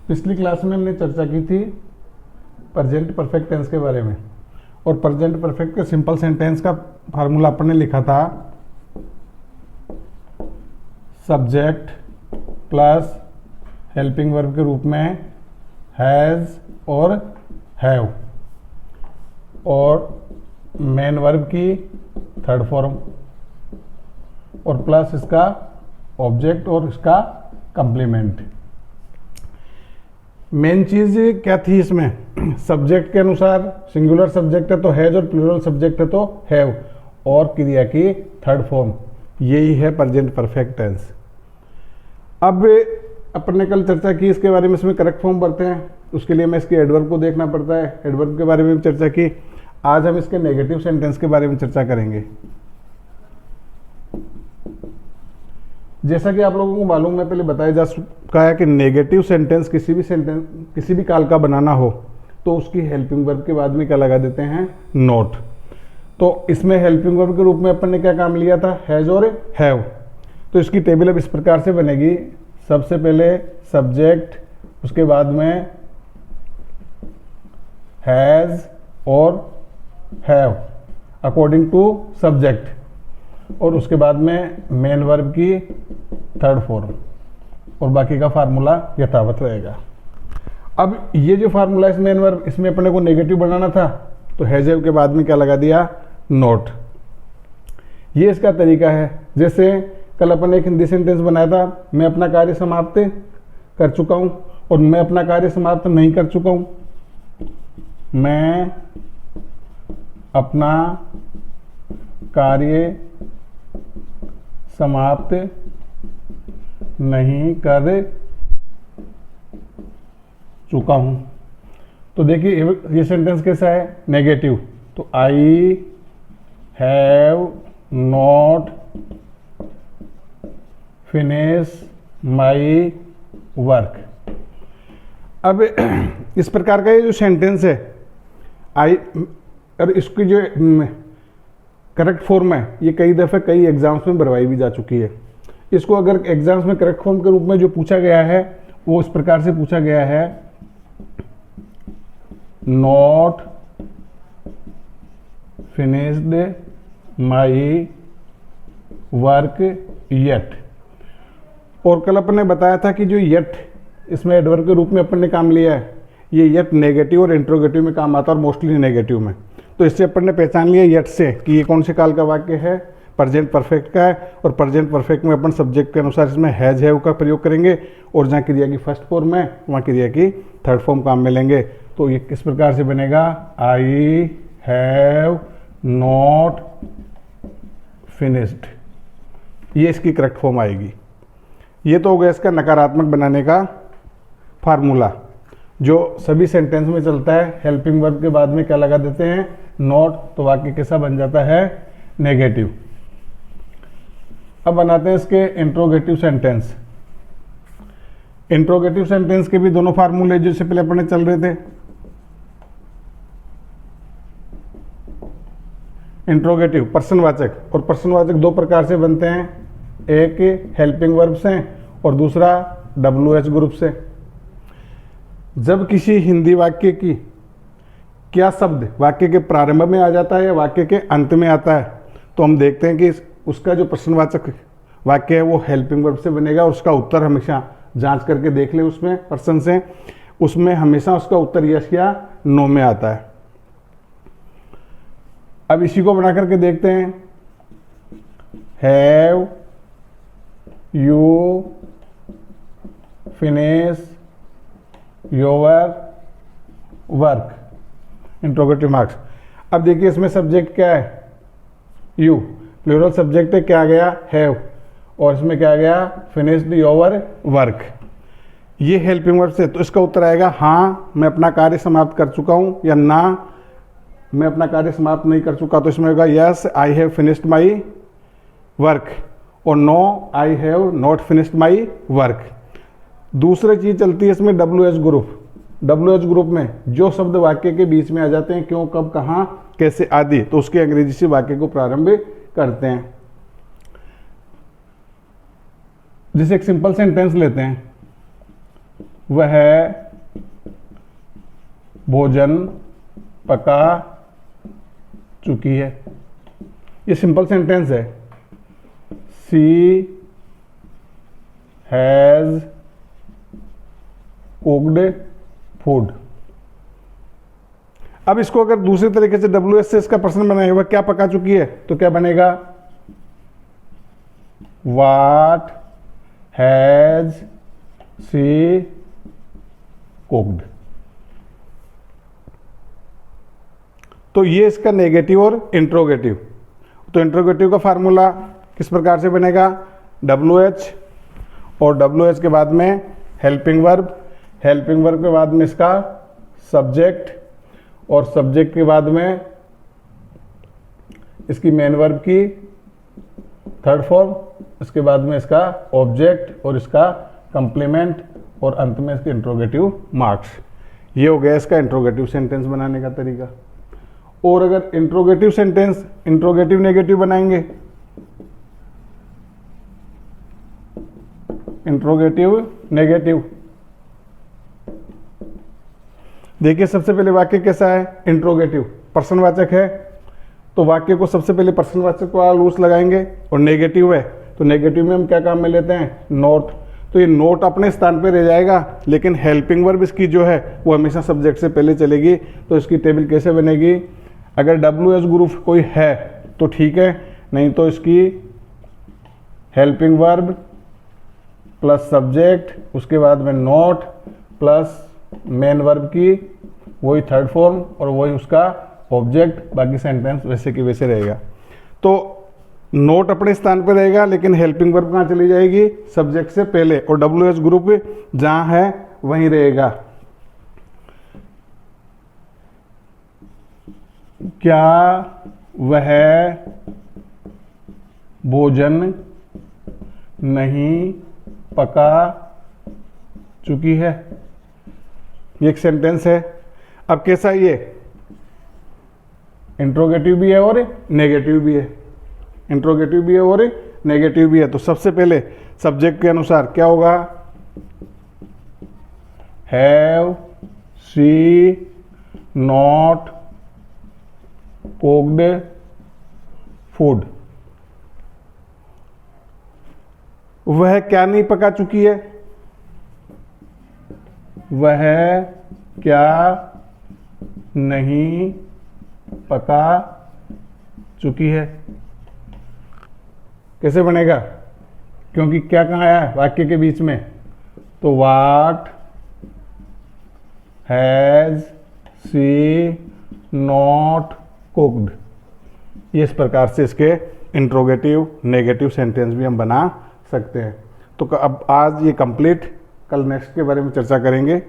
पिछली क्लास में हमने चर्चा की थी प्रेजेंट परफेक्ट टेंस के बारे में, और प्रेजेंट परफेक्ट के सिंपल सेंटेंस का फार्मूला अपन ने लिखा था सब्जेक्ट प्लस हेल्पिंग वर्ब के रूप में हैज और हैव, और मेन वर्ब की थर्ड फॉर्म, और प्लस इसका ऑब्जेक्ट और इसका कंप्लीमेंट। मेन चीज क्या थी इसमें, सब्जेक्ट के अनुसार सिंगुलर सब्जेक्ट है तो हैज और प्लूरल सब्जेक्ट है तो हैव, और क्रिया की थर्ड फॉर्म, यही है प्रेजेंट परफेक्ट टेंस। अब अपन ने कल चर्चा की इसके बारे में, इसमें करेक्ट फॉर्म भरते हैं, उसके लिए हमें इसके एडवर्ब को देखना पड़ता है, एडवर्ब के बारे में भी चर्चा की। आज हम इसके नेगेटिव सेंटेंस के बारे में चर्चा करेंगे। जैसा कि आप लोगों को मालूम है, पहले बताया जा चुका है कि नेगेटिव सेंटेंस किसी भी काल का बनाना हो तो उसकी हेल्पिंग वर्ब के बाद में क्या लगा देते हैं, नॉट। तो इसमें हेल्पिंग वर्ब के रूप में अपन ने क्या काम लिया था, हैज और हैव। तो इसकी टेबल अब इस प्रकार से बनेगी, सबसे पहले सब्जेक्ट, उसके बाद में हैज और हैव अकॉर्डिंग टू सब्जेक्ट, और उसके बाद में मेन वर्ब की थर्ड फॉर्म, और बाकी का फार्मूला यथावत रहेगा। अब ये जो फार्मूला है मेन वर्ब, इसमें अपने को नेगेटिव बनाना था तो हैज हैव के बाद में क्या लगा दिया, नॉट। ये इसका तरीका है। जैसे कल अपन एक हिंदी सेंटेंस बनाया था, मैं अपना कार्य समाप्त कर चुका हूं, और मैं अपना कार्य समाप्त नहीं कर चुका हूं। मैं अपना कार्य समाप्त नहीं कर चुका हूं। तो देखिए ये सेंटेंस कैसा है, नेगेटिव। तो आई have not finish my work. अब इस प्रकार का ये जो सेंटेंस है आई, और इसकी जो करेक्ट फॉर्म है ये कई दफ़े कई एग्जाम्स में भरवाई भी जा चुकी है। इसको अगर एग्जाम्स में करेक्ट फॉर्म के रूप में जो पूछा गया है वो इस प्रकार से पूछा गया है, not finished my work yet. और कल अपन ने बताया था कि जो येट इसमें एडवर्ब के रूप में अपन ने काम लिया है, ये येट नेगेटिव और इंट्रोगेटिव में काम आता है, और मोस्टली नेगेटिव में। तो इससे अपन ने पहचान लिया येट से कि ये कौन से काल का वाक्य है, प्रेजेंट परफेक्ट का है। और प्रेजेंट परफेक्ट में अपन सब्जेक्ट के अनुसार इसमें हैज हैव का प्रयोग करेंगे, और जहाँ क्रिया की फर्स्ट फॉर्म है वहाँ क्रिया की थर्ड फॉर्म काम में लेंगे। तो ये किस प्रकार से बनेगा, आई हैव नॉट फिनिश्ड, ये इसकी करेक्ट फॉर्म आएगी। ये तो हो गया इसका नकारात्मक बनाने का फार्मूला, जो सभी सेंटेंस में चलता है। हेल्पिंग वर्ब के बाद में क्या लगा देते हैं, नॉट, तो वाक्य कैसा बन जाता है, नेगेटिव। अब बनाते हैं इसके इंट्रोगेटिव सेंटेंस। इंट्रोगेटिव सेंटेंस के भी दोनों फार्मूले जैसे पहले अपने चल रहे थे। इंट्रोगेटिव प्रश्नवाचक, और प्रश्नवाचक दो प्रकार से बनते हैं, एक हेल्पिंग वर्ब से और दूसरा WH ग्रुप से। जब किसी हिंदी वाक्य की क्या शब्द वाक्य के प्रारंभ में आ जाता है या वाक्य के अंत में आता है, तो हम देखते हैं कि उसका जो प्रश्नवाचक वाक्य है वो हेल्पिंग वर्ब से बनेगा, और उसका उत्तर हमेशा जांच करके देख लें उसमें पर्सन से, उसमें हमेशा उसका उत्तर यस या नो में आता है। अब इसी को बना करके देखते हैं, have you finish your work, interrogative marks. अब देखिए इसमें सब्जेक्ट क्या है, यू, प्लूरल सब्जेक्ट है, क्या आ गया, हैव, और इसमें क्या आ गया, फिनिश्ड योर वर्क। ये हेल्पिंग वर्ब से, तो इसका उत्तर आएगा हाँ मैं अपना कार्य समाप्त कर चुका हूं, या ना मैं अपना कार्य समाप्त नहीं कर चुका। तो इसमें होगा yes I have finished my work, और no I have not finished my work. दूसरी चीज चलती है इसमें WH ग्रुप। WH ग्रुप में जो शब्द वाक्य के बीच में आ जाते हैं, क्यों, कब, कहाँ, कैसे आदि, तो उसके अंग्रेजी से वाक्य को प्रारंभ करते हैं। जैसे एक सिंपल सेंटेंस लेते हैं, वह भोजन पका चुकी है। ये सिंपल सेंटेंस है। She has cooked food. अब इसको अगर दूसरे तरीके से WH से इसका प्रश्न बनाएगा, वह क्या पका चुकी है, तो क्या बनेगा? What has she cooked? तो ये इसका नेगेटिव और इंट्रोगेटिव। तो इंट्रोगेटिव का फार्मूला किस प्रकार से बनेगा? WH और WH के बाद में हेल्पिंग वर्ब, हेल्पिंग वर्ब के बाद में इसका सब्जेक्ट और सब्जेक्ट के बाद में इसकी मेन वर्ब की थर्ड फॉर्म, इसके बाद में इसका ऑब्जेक्ट और इसका कंप्लीमेंट और अंत में इसके इंट्रोगेटिव मार्क्स। ये हो गया इसका इंट्रोगेटिव सेंटेंस बनाने का तरीका। और अगर इंट्रोगेटिव सेंटेंस इंट्रोगेटिव नेगेटिव बनाएंगे, इंट्रोगेटिव नेगेटिव, देखिए सबसे पहले वाक्य कैसा है? इंट्रोगेटिव, प्रश्नवाचक है तो वाक्य को सबसे पहले प्रश्नवाचक वाला रूल्स लगाएंगे। और नेगेटिव है तो नेगेटिव में हम क्या काम में लेते हैं? नोट। तो ये नोट अपने स्थान पे रह जाएगा, लेकिन हेल्पिंग वर्ब इसकी जो है वो हमेशा सब्जेक्ट से पहले चलेगी। तो इसकी टेबल कैसे बनेगी? अगर WH ग्रुप कोई है तो ठीक है, नहीं तो इसकी हेल्पिंग वर्ब प्लस सब्जेक्ट, उसके बाद में नोट प्लस मेन वर्ब की वही थर्ड फॉर्म और वही उसका ऑब्जेक्ट, बाकी सेंटेंस वैसे की वैसे रहेगा। तो नोट अपने स्थान पर रहेगा, लेकिन हेल्पिंग वर्ब कहाँ चली जाएगी? सब्जेक्ट से पहले, और WH ग्रुप जहां है वहीं रहेगा। क्या वह भोजन नहीं पका चुकी है? ये एक सेंटेंस है। अब कैसा ये? इंट्रोगेटिव भी है और नेगेटिव भी है, इंट्रोगेटिव भी है और नेगेटिव भी है। तो सबसे पहले सब्जेक्ट के अनुसार क्या होगा? Have she not cooked food. वह क्या नहीं पका चुकी है? वह क्या नहीं पका चुकी है। कैसे बनेगा? क्योंकि क्या कहाँ आया है वाक्य के बीच में? तो वाट हैज शी नॉट कुक्ड। ये इस प्रकार से इसके इंट्रोगेटिव नेगेटिव सेंटेंस भी हम बना सकते हैं। तो अब आज ये कंप्लीट, कल नेक्स्ट के बारे में चर्चा करेंगे।